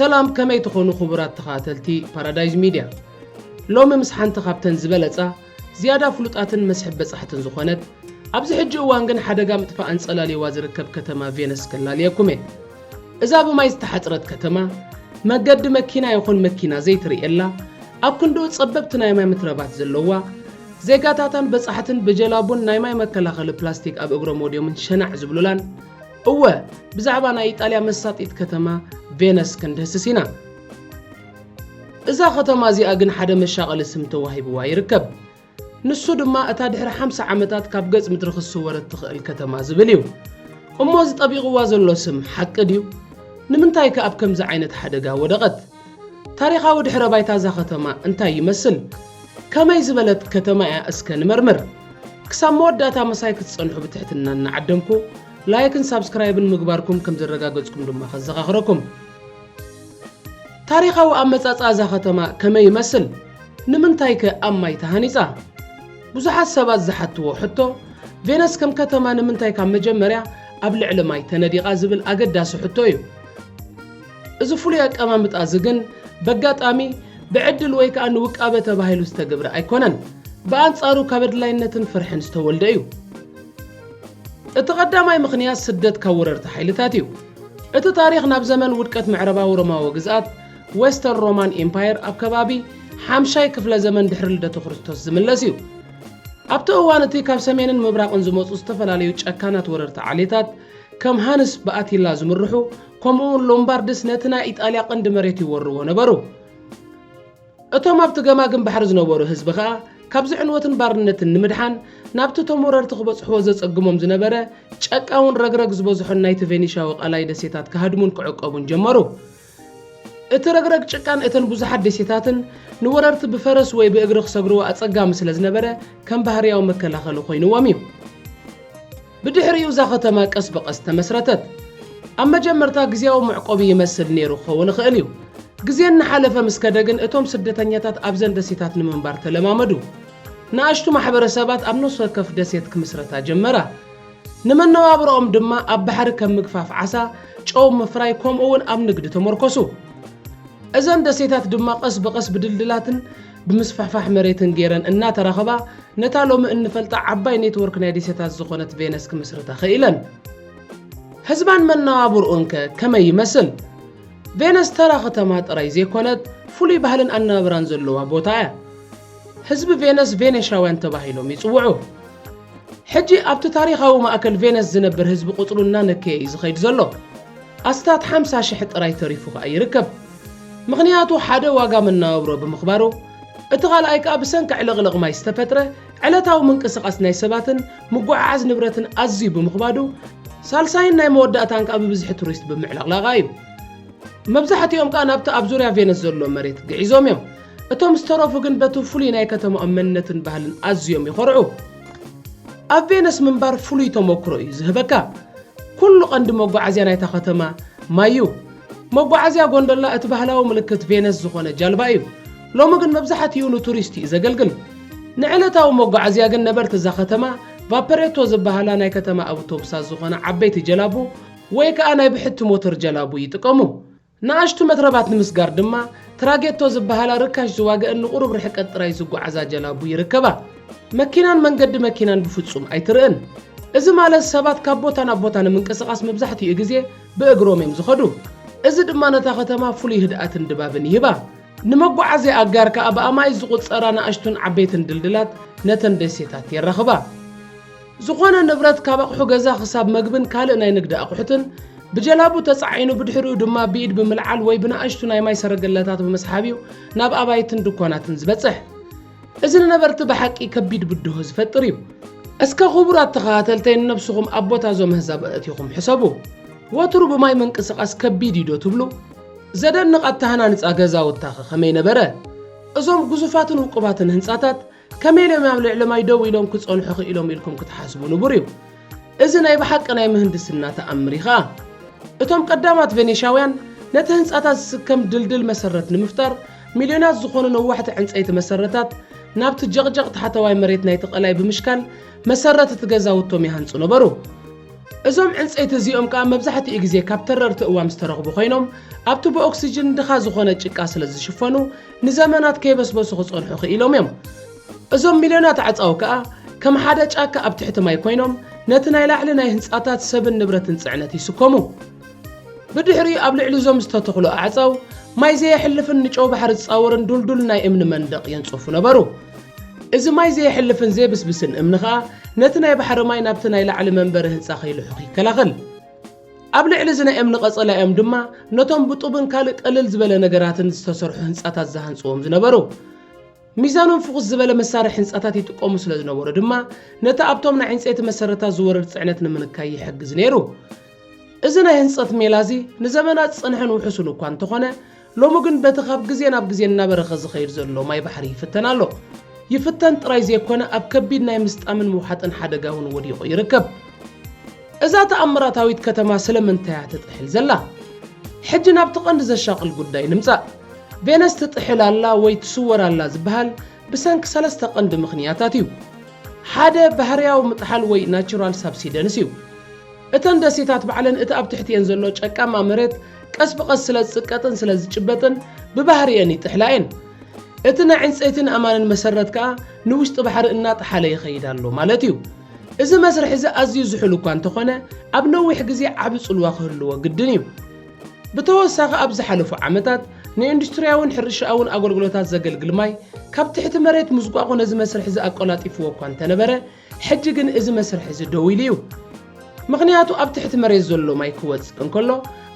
سلام كما يتخونو خبرات تخاتلتي بارادايز ميديا لوم مسحان تخابتن زبلتا زيادة فلوطاتن مسحب بصحتن زخونت أبزي حج وانغن حدقا متفا أنسألالي وازركب كتما فينس كلاليكومي إذا بما يستحطرت كتما ما قد مكينا يخون مكينا زيتري إلا أب كندو تصببتنا يماي متربات زلوا زيقاتاتان بصحتن بجلابون نايماي مكلاخل بلاستيك أب إغرو موديو من شنع زبلولان أوه بزعبانا إيطاليا مساطيت كتما فينس كندهسسينا إذا ختما زي أغن حدا مشاغل سمتو وهيبوا يركب نسو دما أتا دحر 5 عامتات كاب قص مترخص صورة تخيل كتما زبليو أمو زي طبيق وازلو سم حق ديو نمنتاي كأب كمز عينت حدقا ودغت تاريخا ودحر بايتا زا ختما انتاي يمثل كما يزبلت كتما أسكن مرمر كسام موداتا مسايك تصنحو بتحتنا نعدمكو لايكن سابسكرايبن مقباركم كم زرقا قدسكم دما خزاق آخركم تاريخا وأمتاتا زا ختما كما يمثل نمنتاي كأماي تهانيزا بزحات سبات زحتو حتو فينس كم كتما نمنتاي كام مجمريا قبل علماي تنديقا زبل أقداسو حتويو إذا فولياك أمام متأزقن بقات آمي بعدل ويك أنو وكابة باهيلو استقبر أيكونن بأنصارو كابد لاينتن فرحن استولدأيو اتقداماي مخنياس سدد كورر تحيلتاتيو اتو تاريخ ناب زمن ودكت معربا ورما وقزات ويستر رومان إمباير أب كبابي حامشاي كفل زمن دحر لدتو خرستوس زملسيو أبتو أوانتي كاب سمينن مبراق انزموت استفلاليو چأكانات ورر تعاليتات كم هانس بقاتي لازم الرحو كمون لومباردس نتنا إيطاليا قند مريتي ورو نبرو اتو مابتو قماقن بحرز نبرو هزبخا كابز عنوتن بارنتن نمدحان نابتو تمورر تخبص حوزة أقموم زنبرة چأكاون رقرق زبوزحون نايت فينيشا وقالاي دسيتات كهدمون كعقابون جمرو اترقرق چأكان اتن بوزحات دسيتاتن نوررت بفرس وي بإقرق سقروا أتسقا مثل زنبرة كم بحرياو مكلا خلو خوينو واميو بدحريو زاخة ما كسبق استمسرتت أما جمرتا قزياو معقوبي يمثل نيرو خون خيليو قزيان نحالفة مسكدقن اتوم سدتانياتات أبزن دسيتات نمنبار تلمامدو ناشتو محبر سابات أبنوس وكف دسيت كمسرتا جمرا نمن نوابرهم دما أب بحر كم مقفاف عسا چو مفراي كوم اون أب نقد تمركسو أزن دسيتات دما قص بقص بدلدلاتن بمسفحفح مريتن جيران إنا تراخبا نتالو من فلتا عباي نيتورك نادي سيتات زخونت فينس كمسرتا خيلا حزبان من نوابر أنك كما يمثل فينس ترى ختمات رئيزي كونت فولي بحلن أننا برانزلوا بوتايا حزب فينس فينيشاوان تباهيلو ميصوعو حجي أبتو تاريخاو ما أكل فينس زنبر حزب قطلونا نكي زخيد زلو أستات 5 شحط راي تريفوغ أي ركب مغنياتو حدا واقا من نوابرو بمخبارو اتغال ايك ابسنك علغلغ ما يستفتره علتاو منقسقاس ناي سباتن مقعاز نبرتن ازي بمخبادو سالساين ناي موداتان كاب بزح توريست بمعلغلاغايب مبزحتيوم كان ابت ابزوريا فينس زلو مريت قعيزوم يوم اتوم استروفو كن بتو فولي ناي كتمو امنتن بهلن ازيوم يخرعو اب فينس منبار فولي تموكرو يزهبكا كل قند مقعازيا ناي تختما مايو مقعازيا غوندلا اتبهلاو ملكت فينس زخونه جالبايو لو مغن مبزحت يونو توريستي إذا قلقل نعلتاو موقع زياقن نبرت إذا ختما بابريتو زبهالا ناي كتما أوتوبسا زخونا عبيت جلابو ويكا أنا يبحث موتر جلابو يتقامو ناشتو متربات نمسقار دما تراجيتو زبهالا ركاش زواق أنو قرب رحك التراي زقو عزا جلابو يركبا مكينان من قد مكينان بفتسوم أي ترئن إذا مالا السابات كابوتانا بوتانا من كسقاس مبزحتي إغزي بإقروميم زخدو إذا دمانا تا ختما فولي هدأت اندبابن يبا نمقو عزي أقاركا أبا أماي زقود سرانا أشتون عبيتن دلدلات نتن دسيتات يرخبا زقوانا نبرات كابق حقزا خساب مقبن كالنا ينقد أقحتن بجلابو تسعينو بدحرو دما بيد بملعال ويبنا أشتون أي ماي سرقلاتات بمسحابيو ناب أبايتن دكواناتن زبتصح إذن نبرت بحقي كبيد بدهو زفتريو أسكا خبرات تخاتلتين نفسهم أبوتا زو مهزاب أتيخم حسابو واترو بماي منقسق أسكبيد يدو تبلو زدن نقاط تهانانس أجازا وتاخ خمين برا أزوم جزوفاتن وقباتن هنساتات كميل يعمل علماء يدوي لهم كتصون حقي لهم إلكم كتحاسبون بريو إذن أي بحق أنا مهندسنا تأمريخا أتوم قدامات فينيشاويان نتهنساتات كم دلدل مسرت نمفتر مليونات زخون نوحت عنس أي مسرتات نابت جغجغ تحت واي مريتنا يتقلاي بمشكل مسرت تجازا وتومي هنسون برو እዞም ዕንፀይቲ እዚኦም ከዓ መብዛሕትኡ ግዜ ካብ ተረርቲ እዋም ዝተረኽቡ ኮይኖም ኣብቲ ብኦክሲጅን ድኻ ዝኾነ ጭቃ ስለ ዝሽፈኑ ንዘመናት ከይበስበሱ ክጸንሑ ክኢሎም እዮም እዞም ሚልዮናት ዓጻው ከዓ ከም ሓደ ጫካ ኣብ ትሕቲ ማይ ኮይኖም ነቲ ናይ ላዕሊ ናይ ህንጻታት ሰብን ንብረትን ጽዕነት ይስከሙ ብድሕሪ ኣብ ልዕሊ ዞም ዝተተኽሉ ኣዕጻው ማይ ዘየሕልፍን ንጨው ባሕሪ ዝጻወርን ዱልዱል ናይ እምኒ መንደቕ የንጽፉ ነበሩ እዚ ማይ ዘየሕልፍን ዘይብስብስን እምኒ ከዓ ነቲ ናይ ባሕሪ ማይ ናብቲ ናይ ላዕሊ መንበሪ ህንጻ ከይልሕቕ ይከላኸል ኣብ ልዕሊ እዚ ናይ እምኒ ቀጸላኦም ድማ ነቶም ብጡብን ካልእ ቀልል ዝበለ ነገራትን ዝተሰርሑ ህንጻታት ዝሃንጽዎም ዝነበሩ ሚዛኖም ፍቑስ ዝበለ መሳርሒ ህንጻታት ይጥቀሙ ስለ ዝነበሩ ድማ ነቲ ኣብቶም ናይ ዕንፀይቲ መሰረታት ዝወርድ ጽዕነት ንምንካይ ይሕግዝ ነይሩ እዚ ናይ ህንጸት ሜላዚ ንዘመናት ጽንሕን ውሕሱን እኳ እንተኾነ ሎሚ ግን በቲ ካብ ግዜ ናብ ግዜ እናበረኸ ዝኸይድ ዘሎ ማይ ባሕሪ ይፍተን ኣሎ ይፍተን ጥራይ ዘይኮነ ኣብ ከቢድ ናይ ምስጣምን ምውሓጥን ሓደጋ እውን ወዲቑ ይርከብ እዛ ተኣምራታዊት ከተማ ስለምንታይ ትጥሕል ዘላ ሕጂ ናብቲ ቀንዲ ዘሻቅል ጉዳይ ንምጻእ ቬነስ ትጥሕል ኣላ ወይ ትስወር ኣላ ዝበሃል ብሰንኪ ሰለስተ ቀንዲ ምኽንያታት እዩ ሓደ ባህርያዊ ምጥሓል ወይ ናቹራል ሳብሲደንስ እዩ እተን ደሴታት ባዕለን እቲ ኣብ ትሕቲአን ዘሎ ጨቃማ መሬት ቀስ ብቐስ ስለ ዝጽቀጥን ስለ ዝጭበጥን ብባህርየን ይጥሕላየን እቲ ናይ ዕንፀይትን ኣማንን መሰረት ከዓ ንውሽጢ ባሕሪ እናጥሓለ ይኸይድ ኣሎ ማለት እዩ እዚ መስርሕ እዚ ኣዝዩ ዝሑል እኳ እንተኾነ ኣብ ነዊሕ ግዜ ዓቢ ጽልዋ ክህልዎ ግድን እዩ ብተወሳኺ ኣብ ዝሓለፉ ዓመታት ንኢንዱስትርያውን ሕርሻውን ኣገልግሎታት ዘገልግል ማይ ካብ ትሕቲ መሬት ምዝጓቑ ነዚ መስርሕ እዚ ኣቆላጢፍዎ እኳ እንተነበረ ሕጂ ግን እዚ መስርሕ እዚ ደው ኢሉ እዩ ምኽንያቱ ኣብ ትሕቲ መሬት ዘሎ ማይ ክወጽእ እንከሎ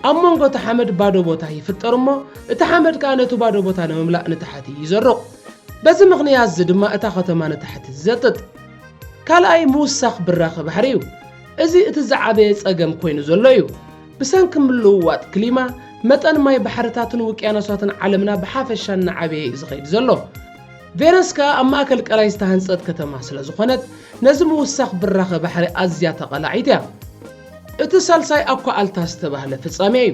ኣብ መንጎ እቲ ሓመድ ባዶ ቦታ ይፍጠር እሞ እቲ ሓመድ ከዓ ነቲ ባዶ ቦታ ንምምላእ ንታሕቲ ይዘርቕ በዚ ምኽንያት እዚ ድማ እታ ከተማ ንታሕቲ ዘጥጥ ካልኣይ ምውሳኽ ብራኸ ባሕሪ እዩ እዚ እቲ ዝዓበየ ጸገም ኮይኑ ዘሎ እዩ ብሰንኪ ምልውዋጥ ክሊማ መጠን ማይ ባሕርታትን ውቅያኖሳትን ዓለምና ብሓፈሻ እናዓበየ ዝኸይድ ዘሎ ቬነስ ከዓ ኣብ ማእከል ቀላይ ዝተሃንጸት ከተማ ስለ ዝኾነት ነዚ ምውሳኽ ብራኸ ባሕሪ ኣዝያ ተቐላዒት እያ እቲ ሳልሳይ ኣኳኣልታ ዝተባህለ ፍጻሜ እዩ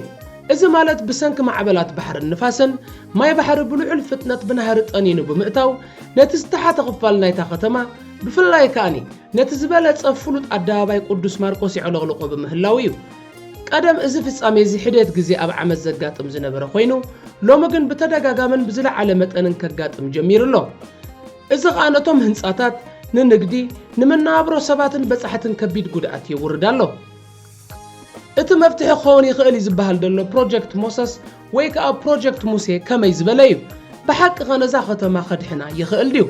እዚ ማለት ብሰንኪ ማዕበላት ባሕርን ንፋስን ማይ ባሕሪ ብልዑል ፍጥነት ብናህሪ ጠኒኑ ብምእታው ነቲ ዝተሓተ ክፋል ናይታ ከተማ ብፍላይ ከኣኒ ነቲ ዝበለጸ ፍሉጥ ኣደባባይ ቅዱስ ማርቆስ ይዕለቕልቆ ብምህላው እዩ ቀደም እዚ ፍጻሜ እዚ ሕደት ግዜ ኣብ ዓመት ዘጋጥም ዝነበረ ኮይኑ ሎሚ ግን ብተደጋጋምን ብዝለዓለ መጠንን ከጋጥም ጀሚሩ ኣሎ እዚ ከዓ ነቶም ህንጻታት ንንግዲ ንመነባብሮ ሰባትን በጻሕትን ከቢድ ጉድኣት የውርድ ኣሎ እቲ መፍትሒ ክኸውን ይኽእል ዝበሃል ዘሎ ፕሮጀክት ሞሰስ ወይ ከዓ ፕሮጀክት ሙሴ ከመይ ዝበለ እዩ ብሓቂ ኸነዛ ከተማ ኸድሕና ይኽእል ድዩ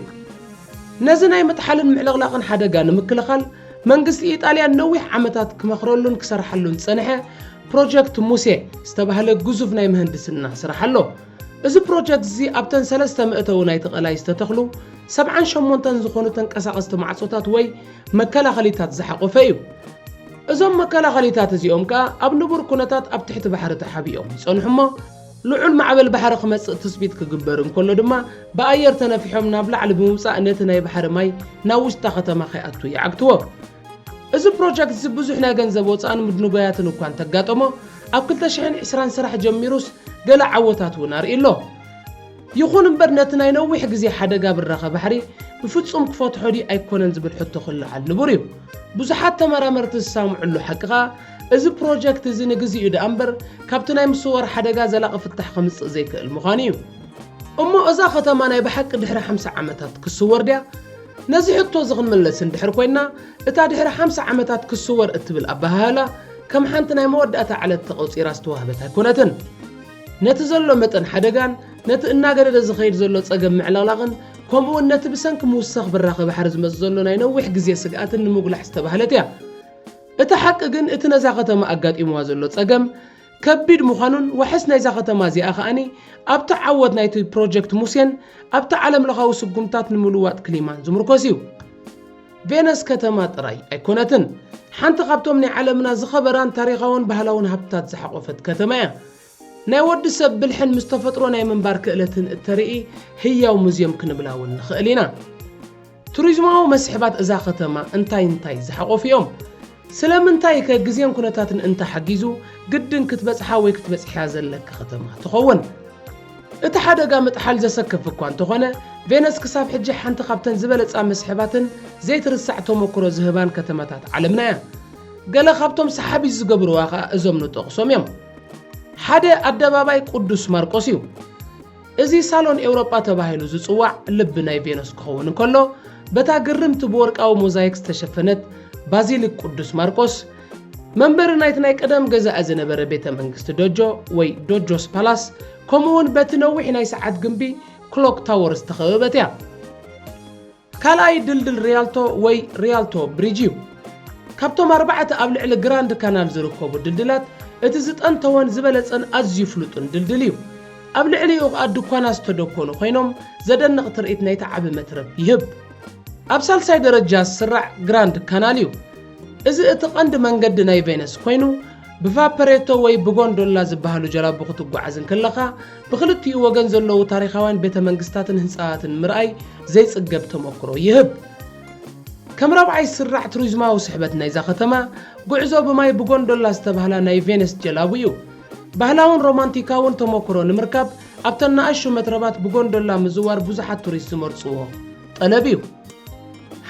ነዚ ናይ ምጥሓልን ምዕልቕላቕን ሓደጋ ንምክልኻል መንግስቲ ኢጣልያ ነዊሕ ዓመታት ክመኽረሉን ክሰርሓሉን ጸንሐ ፕሮጀክት ሙሴ ዝተባህለ ግዙፍ ናይ ምህንድስና ስራሕ ኣሎ እዚ ፕሮጀክት እዚ ኣብተን 300 ናይቲ ቀላይ ዝተተኽሉ 78 ዝኾኑ ተንቀሳቐስቲ ማዕጾታት ወይ መከላኸሊታት ዝሓቆፈ እዩ እዞም መከላኸሊታት እዚኦም ከዓ ኣብ ንቡር ኩነታት ኣብ ትሕቲ ባሕሪ ተሓቢኦም ይጸንሑ እሞ ልዑል ማዕበል ባሕሪ ክመጽእ ትጽቢት ክግበር እንከሎ ድማ ብኣየር ተነፊሖም ናብ ላዕሊ ብምውጻእ ነቲ ናይ ባሕሪ ማይ ናብ ውሽጣ ከተማ ከይኣቱ ይዓግትዎ እዚ ፕሮጀክት እዚ ብዙሕ ናይ ገንዘብ ወጻእን ምድንጎያትን እኳ እንተጋጠሞ ኣብ 2020 ስራሕ ጀሚሩስ ገለ ዓወታት እውን ኣርእሎ ይኹን እምበር ነቲ ናይ ነዊሕ ግዜ ሓደጋ ብራኸ ባሕሪ ብፍጹም ክፈትሖ ዲ ኣይኮነን ዝብል ሕቶ ክልዓል ንቡር እዩ ብዙሓት ተመራመርቲ ዝሳምዑሉ ሓቂኻ እዚ ፕሮጀክት እዚ ንግዚኡ ዳ እምበር ካብቲ ናይ ምስወር ሓደጋ ዘላቒ ፍታሕ ከምጽእ ዘይክእል ምዃኑ እዩ እሞ እዛ ከተማ ናይ ብሓቂ ድሕሪ 50 ዓመታት ክስወር ድያ ነዚ ሕቶ ዝኽንመለስ እንድሕር ኮይና እታ ድሕሪ 50 ዓመታት ክስወር እትብል ኣባሃላ ከም ሓንቲ ናይ መወዳእታ ዓለት ተቐውፂራ ዝተዋህበት ኣይኮነትን ነቲ ዘሎ መጠን ሓደጋን ነቲ እናገደደ ዝኸይድ ዘሎ ጸገም ምዕልቕላቕን ከምኡውን ነቲ ብሰንኪ ምውሳኽ ብራኸ ባሕሪ ዝመጽእ ዘሎ ናይ ነዊሕ ግዜ ስግኣትን ንምጉላሕ ዝተባህለት እያ እቲ ሓቂ ግን እቲ ነዛ ከተማ ኣጋጢምዋ ዘሎ ጸገም ከቢድ ምዃኑን ወሕስ ናይዛ ከተማ እዚኣ ኸኣኒ ኣብቲ ዓወት ናይቲ ፕሮጀክት ሙሴን ኣብቲ ዓለም ለኻዊ ስጉምታት ንምልዋጥ ክሊማን ዝምርኮስ እዩ ቬነስ ከተማ ጥራይ ኣይኮነትን ሓንቲ ካብቶም ናይ ዓለምና ዝኸበራን ታሪኻውን ባህላውን ሃብታት ዝሓቆፈት ከተማ እያ ናይ ወዲ ሰብ ብልሕን ምስ ተፈጥሮ ናይ ምንባር ክእለትን እተርኢ ህያው ሙዝየም ክንብላውን ንኽእል ኢና ቱሪዝማዊ መስሕባት እዛ ከተማ እንታይ ዝሓቆፉ እዮም ስለምንታይ ከግዜን ኩነታትን እንተሓጊዙ ግድን ክትበጽሓ ወይ ክትበጽሕያ ዘለካ ከተማ ትኸውን እቲ ሓደጋ ምጥሓል ዘሰከፍ እኳ እንተኾነ ቬነስ ክሳብ ሕጂ ሓንቲ ካብተን ዝበለጻ መስሕባትን ዘይትርሳዕ ተመክሮ ዝህባን ከተማታት ዓለምና እያ ገለ ካብቶም ሰሓቢ ዝገብሩዋ ኸ እዞም ንጠቕሶም እዮም ሓደ ኣደባባይ ቅዱስ ማርቆስ እዩ እዚ ሳሎን ኤውሮጳ ተባሂሉ ዝጽዋዕ ልብ ናይ ቬነስ ክኸውን እንከሎ በታ ግርምቲ ብወርቃዊ ሞዛይክ ዝተሸፈነት ባዚሊክ ቅዱስ ማርቆስ መንበር ናይት ናይ ቀደም ገዛእ ዝነበረ ቤተ መንግስቲ ዶጆ ወይ ዶጆስ ፓላስ ከምኡውን በቲ ነዊሕ ናይ ሰዓት ግንቢ ክሎክ ታወር ዝተኸበበት እያ ካልኣይ ድልድል ሪያልቶ ወይ ሪያልቶ ብሪጅ እዩ ካብቶም ኣርባዕተ ኣብ ልዕሊ ግራንድ ካናል ዝርከቡ ድልድላት እቲ ዝጠንተወን ዝበለጸን ኣዝዩ ፍሉጥን ድልድል እዩ ኣብ ልዕሊኡ ድኳናት ዝተደኮኑ ኮይኖም ዘደንቕ ትርኢት ናይቲ ዓቢ መትረብ ይህብ ኣብ ሳልሳይ ደረጃ ዝስራዕ ግራንድ ካናል እዩ እዚ እቲ ቀንዲ መንገዲ ናይ ቬነስ ኮይኑ ብቫፐሬቶ ወይ ብጎንዶላ ዝበሃሉ ጀላቡ ክትጓዓዝን ከለኻ ብኽልቲኡ ወገን ዘለዉ ታሪኻውያን ቤተ መንግስታትን ህንፃታትን ምርኣይ ዘይጽገብ ተመክሮ ይህብ ከም ረብዓይ ስራዕ ቱሪዝማዊ ስሕበት ናይዛ ከተማ ጉዕዞ ብማይ ብጎንዶላ ዝተባህላ ናይ ቬነስ ጀላቡ እዩ ባህላውን ሮማንቲካውን ተመክሮ ንምርካብ ኣብተን ንኣሽቱ መትረባት ብጎንዶላ ምዝዋር ብዙሓት ቱሪስት ዝመርጽዎ ጠለብ እዩ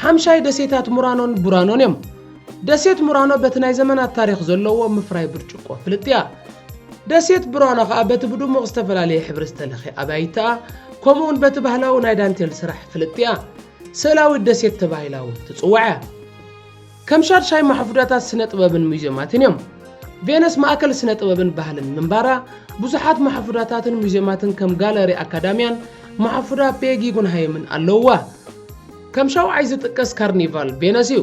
ሓምሻይ ደሴታት ሙራኖን ቡራኖን እዮም ደሴት ሙራኖ በቲ ናይ ዘመናት ታሪኽ ዘለዎ ምፍራይ ብርጭቆ ፍልጥያ ደሴት ቡራኖ ኸኣ በቲ ብድሙቕ ዝተፈላለየ ሕብሪ ዝተለኽየ ኣባይታ ከምኡውን በቲ ባህላዊ ናይ ዳንቴል ስራሕ ፍልጥያ ስእላዊ ደሴት ተባሂላ እውን ትጽዋዕ ከም ሻድሻይ ማሕፉዳታት ስነ ጥበብን ሙዚየማትን እዮም ቬነስ ማእከል ስነ ጥበብን ባህልን ምንባራ ብዙሓት ማሕፉዳታትን ሙዚየማትን ከም ጋለሪ ኣካዳምያን ማሕፉዳ ፔጊ ጉንሃይምን ኣለውዋ ከም ሻውዓይ ዝጥቀስ ካርኒቫል ቬነስ እዩ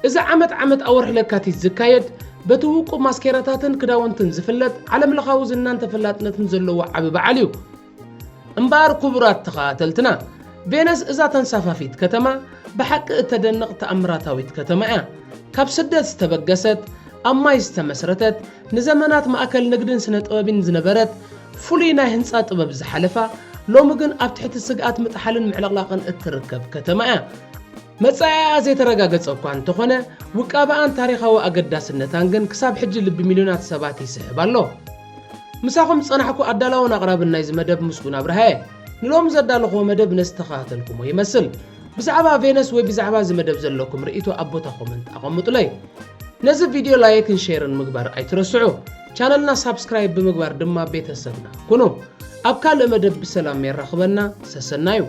እዚ ዓመት ኣወርሒ ለካቲት ዝካየድ በቲ ውቁብ ማስኬራታትን ክዳውንትን ዝፍለጥ ዓለም ለኻዊ ዝናን ተፈላጥነትን ዘለዎ ዓቢ በዓል እዩ እምበር ክቡራት ተኸታተልትና ቬነስ እዛ ተንሳፋፊት ከተማ ብሓቂ እተደንቕ ተኣምራታዊት ከተማ እያ ካብ ስደት ዝተበገሰት ኣብ ማይ ዝተመስረተት ንዘመናት ማእከል ንግድን ስነ ጥበብን ዝነበረት ፍሉይ ናይ ህንፃ ጥበብ ዝሓለፋ ሎሚ ግን ኣብ ትሕቲ ስግኣት ምጥሓልን ምዕልቕላቕን እትርከብ ከተማ እያ መጻያ ዘይተረጋገጸ እኳ እንተኾነ ውቃብኣን ታሪኻዊ ኣገዳስነታን ግን ክሳብ ሕጂ ልቢ ሚልዮናት ሰባት ይስሕብ ኣሎ ምሳኹም ጸናሕኩ ኣዳላውን ኣቕራብን ናይ ዝመደብ ምስጉን ኣብርሃ ንሎም ዘዳለኽዎ መደብ ነስተኸታተልኩሞ ይመስል ብዛዕባ ቬነስ ወይ ብዛዕባ ዝመደብ ዘለኩም ርኢቶ ኣብ ቦታ ኮመንት ኣቐምጡለይ ነዚ ቪድዮ ላይክን ሼርን ምግባር ኣይትረስዑ ቻነልና ሳብስክራይብ ብምግባር ድማ ቤተሰብና ኩኑ ኣብ ካልእ መደብ ብሰላም የራኽበና ሰሰናዩ